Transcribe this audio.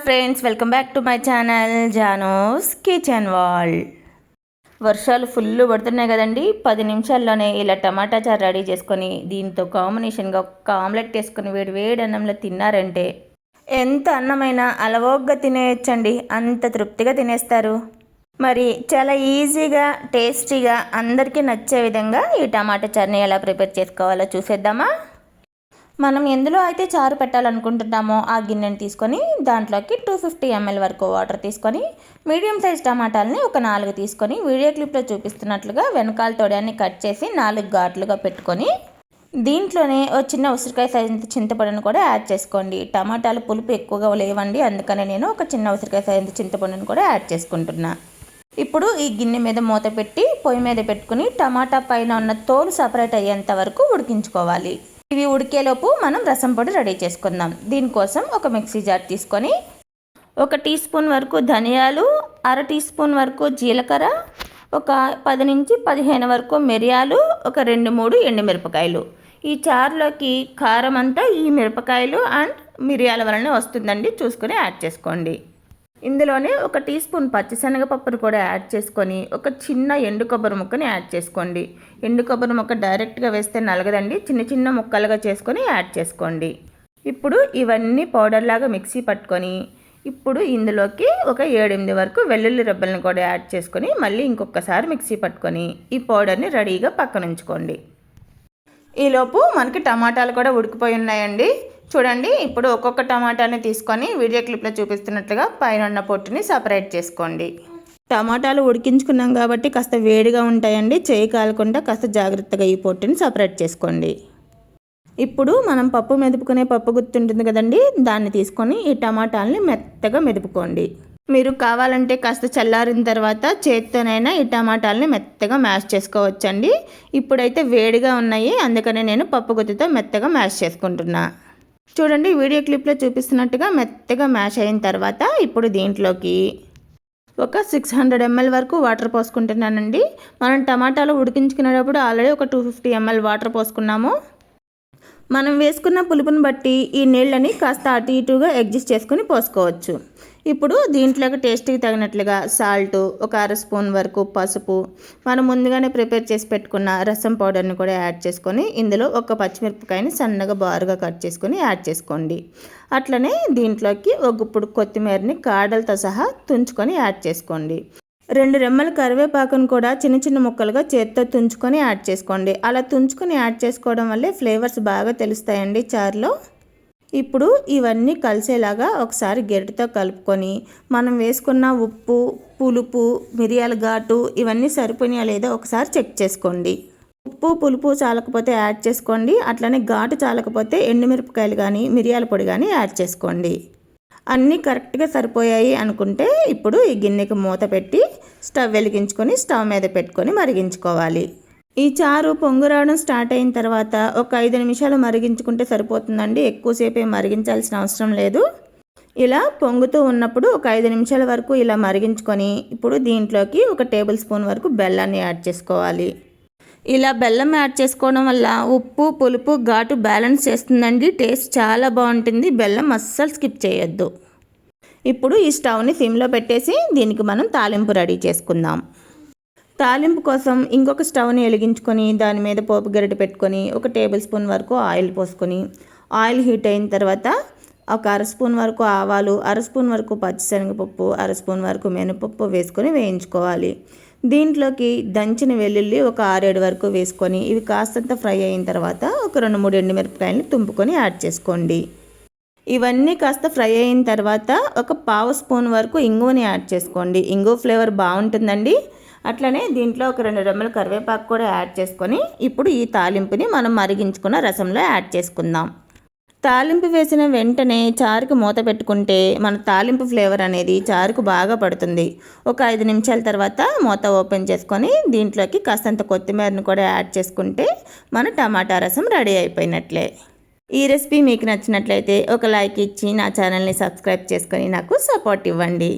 Friends, welcome back to my channel Jano's kitchen world. వర్షాలు full పడుతున్నాయి కదండి. 10 నిమిషాల్లోనే ఇలా టమాటా చారు రెడీ చేసుకొని దీంతో కాంబినేషన్గా ఒక ఆమ్లెట్ వేసుకొని వేడి వేడి అన్నంలో తిన్నారంటే ఎంత అన్నమైనా అలవోగ్గా తినేయచ్చండి. అంత తృప్తిగా తినేస్తారు. మరి చాలా ఈజీగా టేస్టీగా అందరికీ నచ్చే విధంగా ఈ టమాటా చారుని ఎలా ప్రిపేర్ చేసుకోవాలో చూసేద్దామా. మనం ఎందులో అయితే చారు పెట్టాలనుకుంటున్నామో ఆ గిన్నెని తీసుకొని దాంట్లోకి 250 ml వరకు వాటర్ తీసుకొని మీడియం సైజ్ టమాటాలని ఒక 4 తీసుకొని వీడియో క్లిప్లో చూపిస్తున్నట్లుగా వెనకాల తొడాన్ని కట్ చేసి 4 ఘాట్లుగా పెట్టుకొని దీంట్లోనే ఒక చిన్న ఉసిరికాయ సైజు చింతపండును కూడా యాడ్ చేసుకోండి. టమాటాలు పులుపు ఎక్కువగా లేవండి, అందుకనే నేను ఒక చిన్న ఉసిరికాయ సైజు చింతపండును కూడా యాడ్ చేసుకుంటున్నా. ఇప్పుడు ఈ గిన్నె మీద మూత పెట్టి పొయ్యి మీద పెట్టుకుని టమాటా పైన ఉన్న తోలు సపరేట్ అయ్యేంత వరకు ఉడికించుకోవాలి. ఇవి ఉడికేలోపు మనం రసం పొడి రెడీ చేసుకుందాం. దీనికోసం ఒక మిక్సీ జార్ తీసుకొని 1 టీ స్పూన్ వరకు ధనియాలు, 1/2 టీ స్పూన్ వరకు జీలకర్ర, ఒక 10 నుంచి 15 వరకు మిరియాలు, ఒక 2-3 ఎండుమిరపకాయలు. ఈ చారులోకి కారం అంతా ఈ మిరపకాయలు అండ్ మిరియాల వలన వస్తుందండి, చూసుకొని యాడ్ చేసుకోండి. ఇందులోనే 1 టీ స్పూన్ పచ్చిశనగపప్పును కూడా యాడ్ చేసుకొని ఒక చిన్న ఎండు కొబ్బరి ముక్కని యాడ్ చేసుకోండి. ఎండు కొబ్బరి ముక్క డైరెక్ట్గా వేస్తే నలగదండి, చిన్న చిన్న ముక్కలుగా చేసుకొని యాడ్ చేసుకోండి. ఇప్పుడు ఇవన్నీ పౌడర్లాగా మిక్సీ పట్టుకొని ఇప్పుడు ఇందులోకి ఒక 7-8 వరకు వెల్లుల్లి రెబ్బలను కూడా యాడ్ చేసుకొని మళ్ళీ ఇంకొకసారి మిక్సీ పట్టుకొని ఈ పౌడర్ని రెడీగా పక్కన ఉంచుకోండి. ఈలోపు మనకి టమాటాలు కూడా ఉడికిపోయి ఉన్నాయండి. చూడండి, ఇప్పుడు ఒక్కొక్క టమాటాని తీసుకొని వీడియో క్లిప్లో చూపిస్తున్నట్లుగా పైన ఉన్న పొట్టుని సపరేట్ చేసుకోండి. టమాటాలు ఉడికించుకున్నాం కాబట్టి కాస్త వేడిగా ఉంటాయండి, చేయి కాలకుండా కాస్త జాగ్రత్తగా ఈ పొట్టుని సపరేట్ చేసుకోండి. ఇప్పుడు మనం పప్పు మెదుపుకునే పప్పు గుత్తి ఉంటుంది కదండి, దాన్ని తీసుకొని ఈ టమాటాలని మెత్తగా మెదుపుకోండి. మీరు కావాలంటే కాస్త చల్లారిన తర్వాత చేత్తోనైనా ఈ టమాటాలని మెత్తగా మ్యాష్ చేసుకోవచ్చండి. ఇప్పుడైతే వేడిగా ఉన్నాయి, అందుకనే నేను పప్పు గుత్తితో మెత్తగా మ్యాష్ చేసుకుంటున్నా. చూడండి, వీడియో క్లిప్లో చూపిస్తున్నట్టుగా మెత్తగా మ్యాష్ అయిన తర్వాత ఇప్పుడు దీంట్లోకి ఒక 600 ml వరకు వాటర్ పోసుకుంటున్నానండి. మనం టమాటాలు ఉడికించుకునేటప్పుడు ఆల్రెడీ ఒక 250 ml వాటర్ పోసుకున్నాము. మనం వేసుకున్న పులుపుని బట్టి ఈ నీళ్ళని కాస్త అటు ఇటుగా అడ్జస్ట్ చేసుకుని పోసుకోవచ్చు. ఇప్పుడు దీంట్లోకి టేస్ట్కి తగినట్లుగా సాల్ట్, ఒక 1/2 స్పూన్ వరకు పసుపు, మనం ముందుగానే ప్రిపేర్ చేసి పెట్టుకున్న రసం పౌడర్ని కూడా యాడ్ చేసుకొని ఇందులో ఒక పచ్చిమిరపకాయని సన్నగా బారుగా కట్ చేసుకొని యాడ్ చేసుకోండి. అట్లనే దీంట్లోకి ఒక గుప్పుడు కొత్తిమీరని కాడలతో సహా తుంచుకొని యాడ్ చేసుకోండి. 2 రెమ్మల కరివేపాకును కూడా చిన్న చిన్న ముక్కలుగా చేత్తో తుంచుకొని యాడ్ చేసుకోండి. అలా తుంచుకొని యాడ్ చేసుకోవడం వల్లే ఫ్లేవర్స్ బాగా తెలుస్తాయండి చారులో. ఇప్పుడు ఇవన్నీ కలిసేలాగా ఒకసారి గరిటెతో కలుపుకొని మనం వేసుకున్న ఉప్పు, పులుపు, మిరియాల ఘాటు ఇవన్నీ సరిపోయినా లేదో ఒకసారి చెక్ చేసుకోండి. ఉప్పు, పులుపు చాలకపోతే యాడ్ చేసుకోండి. అట్లనే ఘాటు చాలకపోతే ఎండుమిరపకాయలు కానీ మిరియాల పొడి కానీ యాడ్ చేసుకోండి. అన్నీ కరెక్ట్గా సరిపోయాయి అనుకుంటే ఇప్పుడు ఈ గిన్నెకి మూత పెట్టి స్టవ్ వెలిగించుకొని స్టవ్ మీద పెట్టుకొని మరిగించుకోవాలి. ఈ చారు పొంగు రావడం స్టార్ట్ అయిన తర్వాత ఒక 5 నిమిషాలు మరిగించుకుంటే సరిపోతుందండి, ఎక్కువసేపు మరిగించాల్సిన అవసరం లేదు. ఇలా పొంగుతూ ఉన్నప్పుడు ఒక 5 నిమిషాల వరకు ఇలా మరిగించుకొని ఇప్పుడు దీంట్లోకి ఒక టేబుల్ స్పూన్ వరకు బెల్లాన్ని యాడ్ చేసుకోవాలి. ఇలా బెల్లం యాడ్ చేసుకోవడం వల్ల ఉప్పు, పులుపు, ఘాటు బ్యాలెన్స్ చేస్తుందండి. టేస్ట్ చాలా బాగుంటుంది. బెల్లం అస్సలు స్కిప్ చేయొద్దు. ఇప్పుడు ఈ స్టవ్ని సిమ్లో పెట్టేసి దీనికి మనం తాలింపు రెడీ చేసుకుందాం. తాలింపు కోసం ఇంకొక స్టవ్ని వెలిగించుకొని దాని మీద పోపు గరిటె పెట్టుకొని ఒక టేబుల్ స్పూన్ వరకు ఆయిల్ పోసుకొని ఆయిల్ హీట్ అయిన తర్వాత ఒక 1/2 స్పూన్ వరకు ఆవాలు, 1/2 స్పూన్ వరకు పచ్చిశనగపప్పు, 1/2 స్పూన్ వరకు మినపప్పు వేసుకొని వేయించుకోవాలి. దీంట్లోకి దంచిన వెల్లుల్లి ఒక 6-7 వరకు వేసుకొని ఇవి కాస్తంత ఫ్రై అయిన తర్వాత ఒక 2-3 ఎండుమిరపకాయలని తుంపుకొని యాడ్ చేసుకోండి. ఇవన్నీ కాస్త ఫ్రై అయిన తర్వాత ఒక 1/2 స్పూన్ వరకు ఇంగువని యాడ్ చేసుకోండి. ఇంగువ ఫ్లేవర్ బాగుంటుందండి. అట్లనే దీంట్లో ఒక 2 రెమ్మల కరివేపాకు కూడా యాడ్ చేసుకొని ఇప్పుడు ఈ తాలింపుని మనం మరిగించుకున్న రసంలో యాడ్ చేసుకుందాం. తాలింపు వేసిన వెంటనే చారుకు మూత పెట్టుకుంటే మన తాలింపు ఫ్లేవర్ అనేది చారుకు బాగా పడుతుంది. ఒక 5 నిమిషాల తర్వాత మూత ఓపెన్ చేసుకొని దీంట్లోకి కాస్తంత కొత్తిమీరను కూడా యాడ్ చేసుకుంటే మన టమాటా రసం రెడీ అయిపోయినట్లే. ఈ రెసిపీ మీకు నచ్చినట్లయితే ఒక లైక్ ఇచ్చి నా ఛానల్ని సబ్స్క్రైబ్ చేసుకొని నాకు సపోర్ట్ ఇవ్వండి.